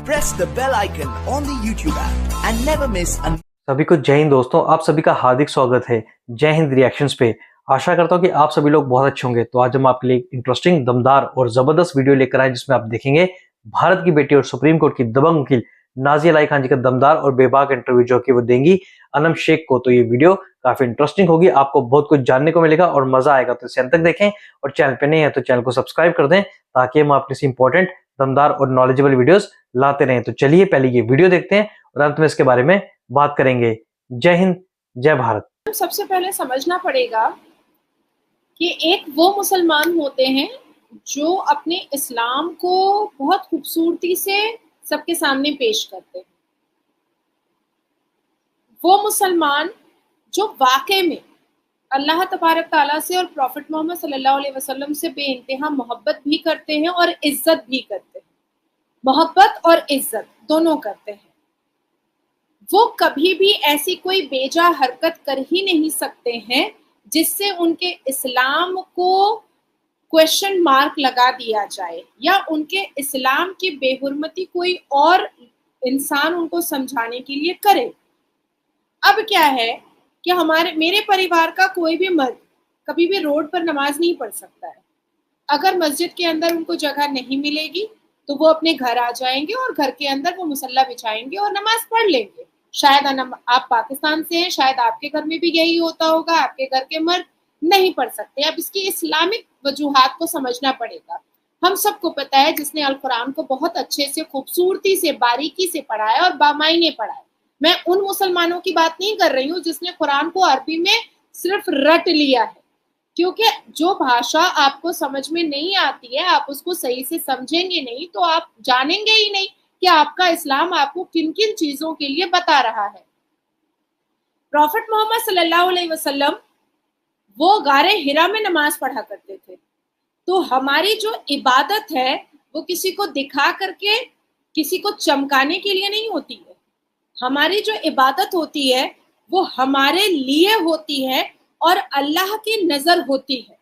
press the bell icon on the YouTube app and never miss an सभी को जय हिंद दोस्तों, आप सभी का हार्दिक स्वागत है जय हिंद रिएक्शंस पे। आशा करता हूँ कि आप सभी लोग बहुत अच्छे होंगे। तो आज हम आपके लिए एक इंटरेस्टिंग, दमदार और जबरदस्त वीडियो लेकर आए जिसमें आप देखेंगे भारत की बेटी और सुप्रीम कोर्ट की दबंग वकील नाज़िया अलाई खान जी का दमदार और बेबाक इंटरव्यू जो कि वो देंगी अनम शेख को। तो ये वीडियो काफी इंटरेस्टिंग होगी, आपको बहुत कुछ जानने को मिलेगा और मजा आएगा। तो इसे अंत तक देखें और चैनल पे नहीं है तो चैनल को सब्सक्राइब कर दें ताकि हम आपके लिए इंपॉर्टेंट, दमदार और नॉलेजेबल वीडियोस लाते रहें। तो चलिए पहले ये वीडियो देखते हैं और अंत में इसके बारे में बात करेंगे। जय हिंद, जय भारत। सबसे पहले समझना पड़ेगा कि एक वो मुसलमान होते हैं जो अपने इस्लाम को बहुत खूबसूरती से सबके सामने पेश करते हैं। वो मुसलमान जो वाकई में अल्लाह तबारक ताला से और प्रॉफिट मोहम्मद सल्लल्लाहु अलैहि वसल्लम से बेइंतहा मोहब्बत भी करते हैं और इज्जत भी करते हैं। मोहब्बत और इज्जत दोनों करते हैं। वो कभी भी ऐसी कोई बेजा हरकत कर ही नहीं सकते हैं जिससे उनके इस्लाम को क्वेश्चन मार्क लगा दिया जाए या उनके इस्लाम की बेहुरमती कोई और इंसान उनको समझाने के लिए करे। अब क्या है कि मेरे परिवार का कोई भी मर्द कभी भी रोड पर नमाज नहीं पढ़ सकता है। अगर मस्जिद के अंदर उनको जगह नहीं मिलेगी तो वो अपने घर आ जाएंगे और घर के अंदर वो मुसल्ला बिछाएंगे और नमाज पढ़ लेंगे। शायद आप पाकिस्तान से हैं, शायद आपके घर में भी यही होता होगा, आपके घर के मर्द नहीं पढ़ सकते। अब इसकी इस्लामिक वजूहात को समझना पड़ेगा। हम सबको पता है जिसने अल कुरान को बहुत अच्छे से, खूबसूरती से, बारीकी से पढ़ा है और बामायने पढ़ा है। मैं उन मुसलमानों की बात नहीं कर रही हूँ जिसने कुरान को अरबी में सिर्फ रट लिया है, क्योंकि जो भाषा आपको समझ में नहीं आती है, आप उसको सही से समझेंगे नहीं तो आप जानेंगे ही नहीं कि आपका इस्लाम आपको किन किन चीजों के लिए बता रहा है। प्रॉफिट मोहम्मद सल्लल्लाहु अलैहि वसल्लम वो गारे हिरा में नमाज पढ़ा करते थे। तो हमारी जो इबादत है वो किसी को दिखा करके, किसी को चमकाने के लिए नहीं होती है। हमारी जो इबादत होती है वो हमारे लिए होती है और अल्लाह की नजर होती है।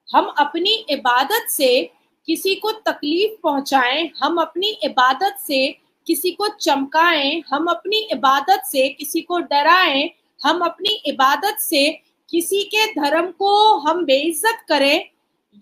हम अपनी इबादत से किसी को तकलीफ पहुंचाएं, हम अपनी इबादत से किसी को चमकाएं, हम अपनी इबादत से किसी को डराएं, हम अपनी इबादत से किसी के धर्म को हम बेइज्जत करें,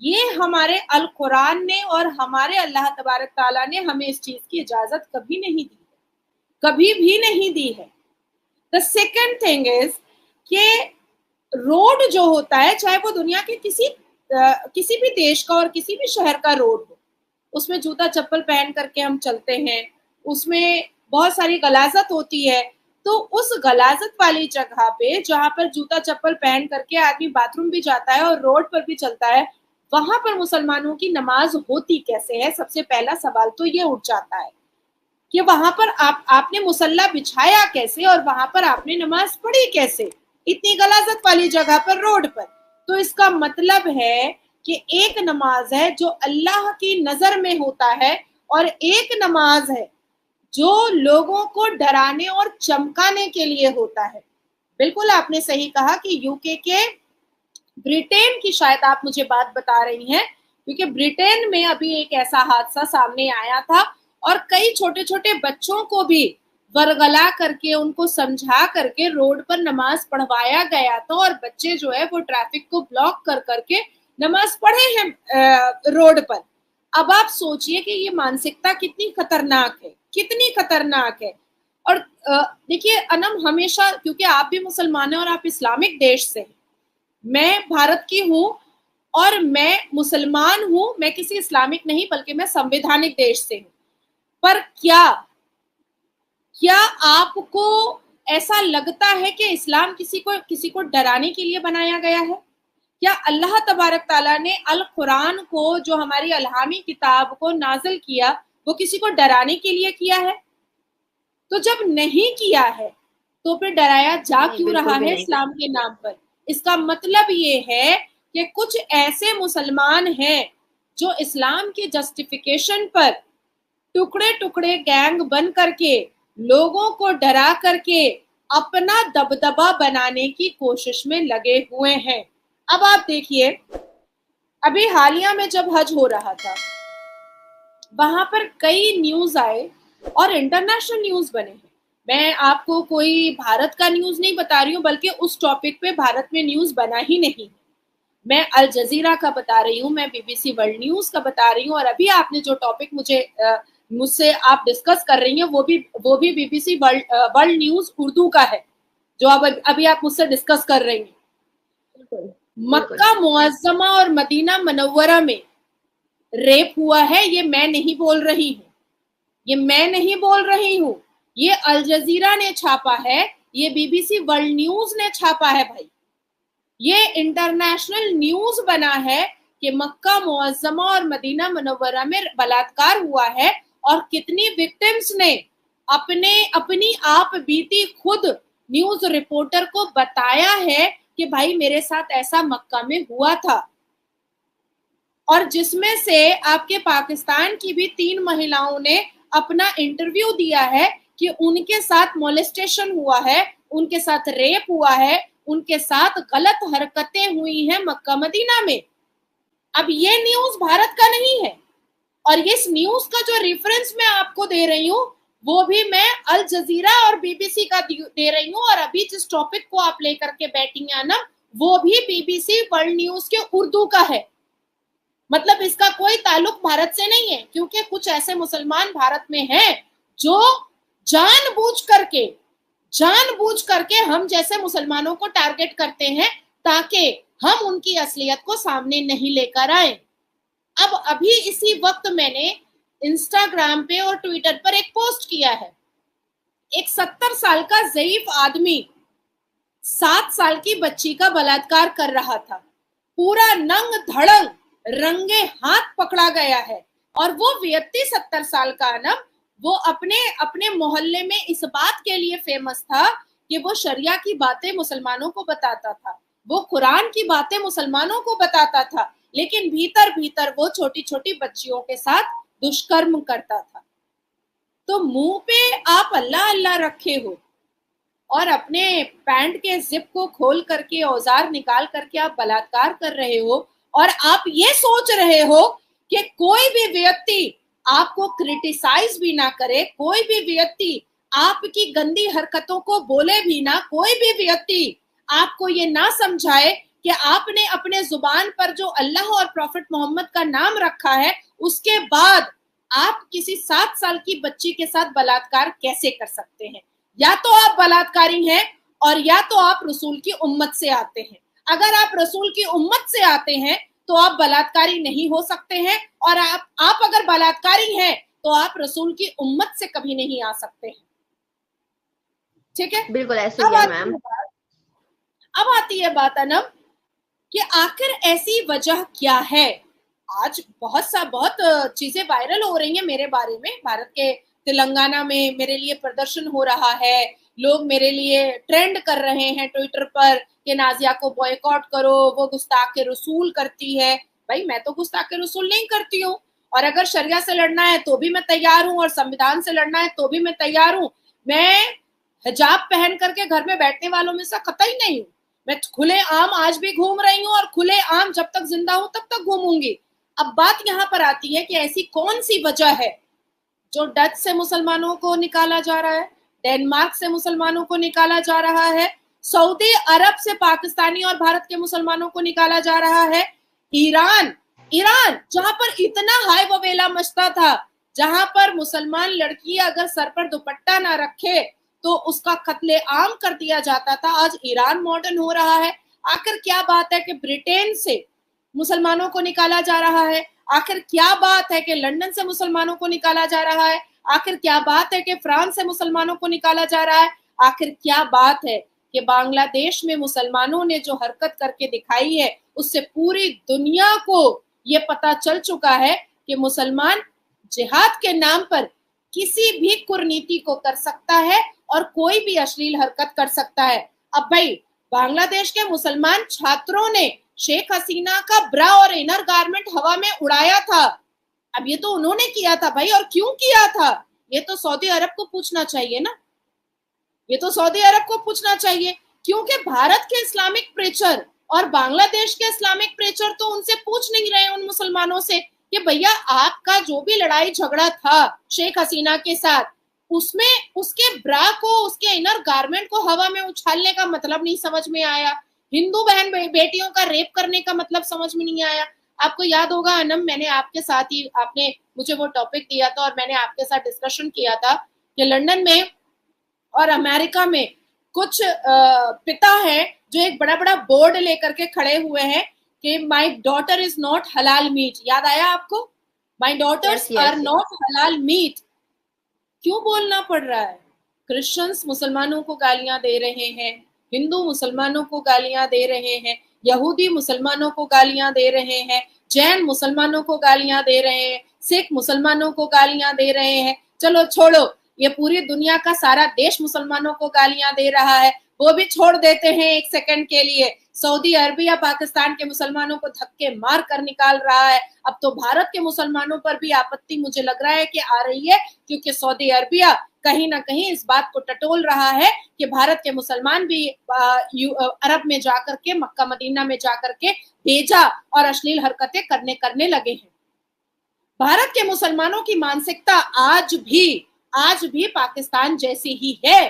ये हमारे अल कुरान ने और हमारे अल्लाह तबारक ताला ने हमें इस चीज की इजाजत कभी नहीं दी है, कभी भी नहीं दी है। द सेकंड थिंग इज कि रोड जो होता है, चाहे वो दुनिया के किसी भी देश का और किसी भी शहर का रोड हो, उसमें जूता चप्पल पहन करके हम चलते हैं, उसमें बहुत सारी गलाजत होती है। तो उस गलाजत वाली जगह पे जहां पर जूता चप्पल पहन करके आदमी बाथरूम भी जाता है और रोड पर भी चलता है, वहां पर मुसलमानों की नमाज होती कैसे है? सबसे पहला सवाल तो ये उठ जाता है कि वहां पर आपने मुसल्ला बिछाया कैसे और वहां पर आपने नमाज पढ़ी कैसे इतनी गलाजत वाली जगह पर, रोड पर। तो इसका मतलब है कि एक नमाज है जो अल्लाह की नजर में होता है और एक नमाज है जो लोगों को डराने और चमकाने के लिए होता है। बिल्कुल आपने सही कहा कि यूके के, ब्रिटेन की शायद आप मुझे बात बता रही हैं, क्योंकि ब्रिटेन में अभी एक ऐसा हादसा सामने आया था और कई छोटे छोटे बच्चों को भी वरगला करके, उनको समझा करके रोड पर नमाज पढ़वाया गया था और बच्चे जो है वो ट्रैफिक को ब्लॉक कर करके नमाज पढ़े हैं रोड पर। अब आप सोचिए कि ये मानसिकता कितनी खतरनाक है, कितनी खतरनाक है। और देखिए अनम, हमेशा, क्योंकि आप भी मुसलमान हैं और आप इस्लामिक देश से हैं, मैं भारत की हूँ और मैं मुसलमान हूँ, मैं किसी इस्लामिक नहीं बल्कि मैं संवैधानिक देश से हूँ। पर क्या आपको ऐसा लगता है कि इस्लाम किसी को डराने के लिए बनाया गया है? क्या अल्लाह तबारक ताला ने अल कुरान को, जो हमारी अलहामी किताब को नाजिल किया, वो किसी को डराने के लिए किया है? तो जब नहीं किया है तो फिर डराया जा क्यों रहा है इस्लाम के नाम पर? इसका मतलब ये है कि कुछ ऐसे मुसलमान हैं जो इस्लाम की जस्टिफिकेशन पर टुकड़े टुकड़े गैंग बन करके लोगों को डरा करके अपना दबदबा बनाने की कोशिश में लगे हुए हैं। अब आप देखिए, अभी हालिया में जब हज हो रहा था, वहां पर कई न्यूज आए और इंटरनेशनल न्यूज बने हैं। मैं आपको कोई भारत का न्यूज नहीं बता रही हूँ, बल्कि उस टॉपिक पे भारत में न्यूज बना ही नहीं। मैं अल जजीरा का बता रही हूँ, मैं बीबीसी वर्ल्ड न्यूज का बता रही हूँ, और अभी आपने जो टॉपिक मुझसे आप डिस्कस कर रही हैं वो भी बीबीसी वर्ल्ड न्यूज उर्दू का है, जो अभी आप मुझसे डिस्कस कर रही हैं। मक्का मुअज्जमा और मदीना मनव्वरा में रेप हुआ है, ये मैं नहीं बोल रही हूँ, ये मैं नहीं बोल रही हूँ, ये अल जजीरा ने छापा है, ये बीबीसी वर्ल्ड न्यूज ने छापा है भाई। ये इंटरनेशनल न्यूज बना है कि मक्का मुअज्जमा और मदीना मनव्वरा में बलात्कार हुआ है, और कितनी विक्टिम्स ने अपनी आप बीती खुद न्यूज रिपोर्टर को बताया है कि भाई मेरे साथ ऐसा मक्का में हुआ था। और जिसमें से आपके पाकिस्तान की भी 3 महिलाओं ने अपना इंटरव्यू दिया है कि उनके साथ मोलेस्टेशन हुआ है, उनके साथ रेप हुआ है, उनके साथ गलत हरकतें हुई हैं मक्का मदीना में। अब ये न्यूज भारत का नहीं है, और इस न्यूज का जो रेफरेंस मैं आपको दे रही हूँ वो भी मैं अल जजीरा और बीबीसी का दे रही हूँ, और अभी जिस टॉपिक को आप लेकर के बैठी हैं ना, वो भी बीबीसी वर्ल्ड न्यूज के उर्दू का है। मतलब इसका कोई ताल्लुक भारत से नहीं है, क्योंकि कुछ ऐसे मुसलमान भारत में हैं जो जानबूझ करके हम जैसे मुसलमानों को टारगेट करते हैं, ताकि हम उनकी असलियत को सामने नहीं लेकर आए। अब अभी इसी वक्त मैंने इंस्टाग्राम पे और ट्विटर पर एक पोस्ट किया है। एक 70 साल का ज़ईफ आदमी 7 साल की बच्ची का बलात्कार कर रहा था, पूरा नंग धड़ंग रंगे हाथ पकड़ा गया है, और वो व्यक्ति 70 साल का ना, वो अपने मोहल्ले में इस बात के लिए फेमस था कि वो शरिया की बातें मुसलमानों को बताता था, वो कुरान की बातें मुसलमानों को बताता था, लेकिन भीतर भीतर वो छोटी छोटी बच्चियों के साथ दुष्कर्म करता था। तो मुंह पे आप अल्लाह अल्लाह रखे हो, और अपने पैंट के जिप को खोल करके औजार निकाल करके आप बलात्कार कर रहे हो, और आप ये सोच रहे हो कि कोई भी व्यक्ति आपको क्रिटिसाइज भी ना करे, कोई भी व्यक्ति आपकी गंदी हरकतों को बोले भी ना, कोई भी व्यक्ति आपको ये ना समझाए कि आपने अपने जुबान पर जो अल्लाह और प्रॉफिट मोहम्मद का नाम रखा है, उसके बाद आप किसी 7 साल की बच्ची के साथ बलात्कार कैसे कर सकते हैं। या तो आप बलात्कारी हैं, और या तो आप रसूल की उम्मत से आते हैं। अगर आप रसूल की उम्मत से आते हैं तो आप बलात्कारी नहीं हो सकते हैं, और आप अगर बलात्कारी हैं तो आप रसूल की उम्मत से कभी नहीं आ सकते हैं। ठीक है, बिल्कुल ऐसे ही है मैम। अब आती है बात अनम कि आखिर ऐसी वजह क्या है। आज बहुत चीजें वायरल हो रही हैं मेरे बारे में। भारत के तेलंगाना में मेरे लिए प्रदर्शन हो रहा है, लोग मेरे लिए ट्रेंड कर रहे हैं ट्विटर पर कि नाजिया को बॉयकॉट करो, वो गुस्ताखे रसूल करती है। भाई मैं तो गुस्ताखे रसूल नहीं करती हूँ, और अगर शरिया से लड़ना है तो भी मैं तैयार हूँ, और संविधान से लड़ना है तो भी मैं तैयार हूँ। मैं हिजाब पहन करके घर में बैठने वालों में से कतई नहीं हूँ। मैं खुले आम आज भी घूम रही हूँ, और खुले आम जब तक जिंदा हूँ तब तक घूमूंगी। अब बात यहाँ पर आती है कि ऐसी कौन सी वजह है जो डच से मुसलमानों को निकाला जा रहा है, डेनमार्क से मुसलमानों को निकाला जा रहा है, सऊदी अरब से पाकिस्तानी और भारत के मुसलमानों को निकाला जा रहा है, ईरान जहां पर इतना हाय ववेला मचता था, जहां पर मुसलमान लड़की अगर सर पर दुपट्टा ना रखे तो उसका कत्ले आम कर दिया जाता था, आज ईरान मॉडर्न हो रहा है। आखिर क्या बात है कि ब्रिटेन से मुसलमानों को निकाला जा रहा है? आखिर क्या बात है कि लंदन से मुसलमानों को निकाला जा रहा है? आखिर क्या बात है कि फ्रांस से मुसलमानों को निकाला जा रहा है? आखिर क्या बात है कि बांग्लादेश में मुसलमानों ने जो हरकत करके दिखाई है, उससे पूरी दुनिया को ये पता चल चुका है कि मुसलमान जिहाद के नाम पर किसी भी कुरीति को कर सकता है और कोई भी अश्लील हरकत कर सकता है। अब भाई बांग्लादेश के मुसलमान छात्रों ने शेख हसीना का ब्रा और इनर गारमेंट हवा में उड़ाया था। अब ये तो उन्होंने किया था भाई, और क्यों किया था ये तो सऊदी अरब को पूछना चाहिए ना, ये तो सऊदी अरब को पूछना चाहिए, क्योंकि भारत के इस्लामिक प्रेचर और बांग्लादेश के इस्लामिक प्रेचर तो उनसे पूछ नहीं रहे उन मुसलमानों से कि भैया आपका जो भी लड़ाई झगड़ा था शेख हसीना के साथ, उसमें उसके ब्रा को, उसके इनर गारमेंट को हवा में उछालने का मतलब नहीं समझ में आया, हिंदू बहन बेटियों का रेप करने का मतलब समझ में नहीं आया। आपको याद होगा अनम, मैंने आपके साथ ही, आपने मुझे वो टॉपिक दिया था और मैंने आपके साथ डिस्कशन किया था कि लंदन में और अमेरिका में कुछ पिता हैं जो एक बड़ा बड़ा बोर्ड लेकर के खड़े हुए हैं कि माय डॉटर इज नॉट हलाल मीट। याद आया आपको? माय डॉटर्स आर नॉट हलाल मीट। क्यों बोलना पड़ रहा है? क्रिश्चियंस मुसलमानों को गालियां दे रहे हैं, हिंदू मुसलमानों को गालियां दे रहे हैं, यहूदी मुसलमानों को गालियां दे रहे हैं, जैन मुसलमानों को गालियां दे रहे हैं, सिख मुसलमानों को गालियां दे रहे हैं। चलो छोड़ो, ये पूरी दुनिया का सारा देश मुसलमानों को गालियां दे रहा है, वो भी छोड़ देते हैं एक सेकंड के लिए। सऊदी अरबिया पाकिस्तान के मुसलमानों को धक्के मार कर निकाल रहा है। अब तो भारत के मुसलमानों पर भी आपत्ति मुझे लग रहा है कि आ रही है, क्योंकि सऊदी अरबिया कहीं ना कहीं इस बात को टटोल रहा है कि भारत के मुसलमान भी अरब में जाकर के, मक्का मदीना में जाकर के बेजा और अश्लील हरकतें करने लगे हैं। भारत के मुसलमानों की मानसिकता आज भी पाकिस्तान जैसी ही है।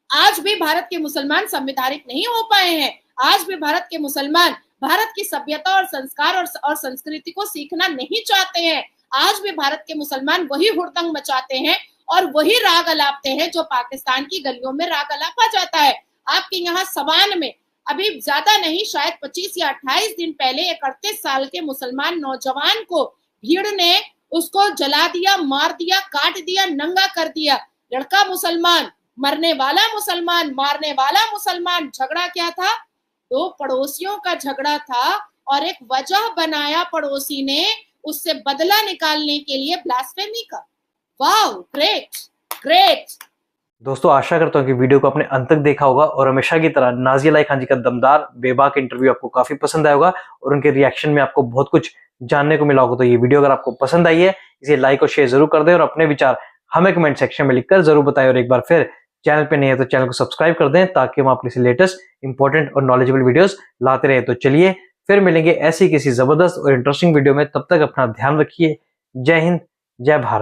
आज भी भारत के मुसलमान संवैधानिक नहीं हो पाए हैं। आज भी भारत के मुसलमान भारत की सभ्यता और संस्कार और संस्कृति को सीखना नहीं चाहते हैं। आज भी भारत के मुसलमान वही हुड़दंग मचाते हैं और वही राग अलापते हैं जो पाकिस्तान की गलियों में राग अलापा जाता है। आपके यहाँ सवान में अभी ज्यादा नहीं, शायद 25 या 28 दिन पहले एक 38 साल के मुसलमान नौजवान को भीड़ ने उसको जला दिया, मार दिया, काट दिया, नंगा कर दिया। लड़का मुसलमान, मरने वाला मुसलमान, मारने वाला मुसलमान। झगड़ा क्या था? दो पड़ोसियों का झगड़ा था और एक वजह बनाया पड़ोसी ने उससे बदला निकालने के लिए ब्लास्फेमी का। Wow, great great. दोस्तों आशा करता हूँ कि वीडियो को आपने अंत तक देखा होगा और हमेशा की तरह नाज़िया अलाई खान जी का दमदार बेबाक इंटरव्यू आपको काफी पसंद आया होगा और उनके रिएक्शन में आपको बहुत कुछ जानने को मिला होगा। तो ये वीडियो अगर आपको पसंद आई है, इसे लाइक और शेयर जरूर कर दें और अपने विचार हमें कमेंट सेक्शन में लिखकर जरूर बताएं। और एक बार फिर चैनल पे नहीं है तो चैनल को सब्सक्राइब कर दें ताकि हम आपके लिए लेटेस्ट इंपॉर्टेंट और नॉलेजेबल वीडियोस लाते रहे। तो चलिए फिर मिलेंगे ऐसी किसी जबरदस्त और इंटरेस्टिंग वीडियो में। तब तक अपना ध्यान रखिए। जय हिंद, जय भारत।